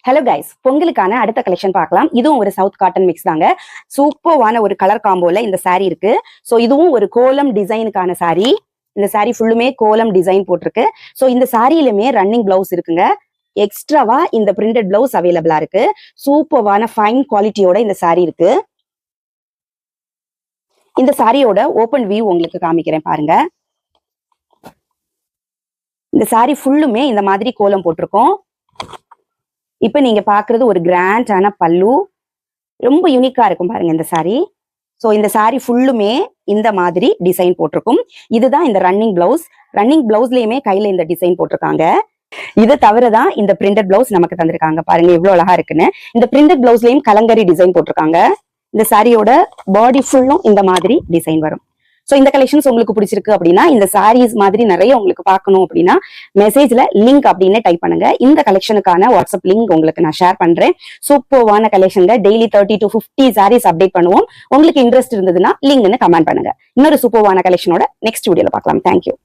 Hello guys, பொங்கலுக்கான அடுத்த collection பார்க்கலாம். இதுவும் ஒரு சவுத் காட்டன் மிக்ஸ் தாங்க. சூப்பர்வான ஒரு கலர் காம்போல இந்த சாரீ இருக்கு. ஸோ இதுவும் ஒரு கோலம் டிசைனுக்கான சாரீ. இந்த சாரீ ஃபுல்லுமே கோலம் டிசைன் போட்டிருக்கு. ஸோ இந்த சாரியிலுமே ரன்னிங் பிளவுஸ் இருக்குங்க. எக்ஸ்ட்ராவா இந்த பிரிண்டட் பிளவுஸ் அவைலபிளா இருக்கு. சூப்பர்வான ஃபைன் குவாலிட்டியோட இந்த சாரீ இருக்கு. இந்த சாரியோட ஓபன் வியூ உங்களுக்கு காமிக்கிறேன் பாருங்க. இந்த சாரீ ஃபுல்லுமே இந்த மாதிரி கோலம் போட்டிருக்கோம். இப்ப நீங்க பாக்குறது ஒரு கிராண்டான பல்லு, ரொம்ப யூனிக்கா இருக்கும் பாருங்க இந்த சாரீ. சோ இந்த சாரீ ஃபுல்லுமே இந்த மாதிரி டிசைன் போட்டிருக்கும். இதுதான் இந்த ரன்னிங் பிளவுஸ். ரன்னிங் பிளவுஸ்லயுமே கையில இந்த டிசைன் போட்டிருக்காங்க. இது தவிரதான் இந்த பிரிண்டட் பிளவுஸ் நமக்கு தந்திருக்காங்க. பாருங்க எவ்வளவு அழகா இருக்குன்னு. இந்த பிரிண்டட் பிளவுஸ்லயும் கலங்கரி டிசைன் போட்டிருக்காங்க. இந்த சாரியோட பாடி ஃபுல்லும் இந்த மாதிரி டிசைன் வரும். சோ இந்த கலெக்ஷன்ஸ் உங்களுக்கு பிடிச்சிருக்கு அப்படின்னா, இந்த சாரீஸ் மாதிரி நிறைய உங்களுக்கு பார்க்கணும் அப்படின்னா மெசேஜ்ல லிங்க் அப்படின்னு டைப் பண்ணுங்க. இந்த கலெக்ஷனுக்கான வாட்ஸ்அப் லிங்க் உங்களுக்கு நான் ஷேர் பண்றேன். சூப்பர்வான கலெக்ஷன்ல டெய்லி 30 to 50 சாரீஸ் அப்டேட் பண்ணுவோம். உங்களுக்கு இன்ட்ரெஸ்ட் இருந்ததுன்னா லிங்க்னு கமெண்ட் பண்ணுங்க. இன்னொரு சூப்பர்வான கலெக்ஷனோட நெக்ஸ்ட் வீடியோல பார்க்கலாம். தேங்க்யூ.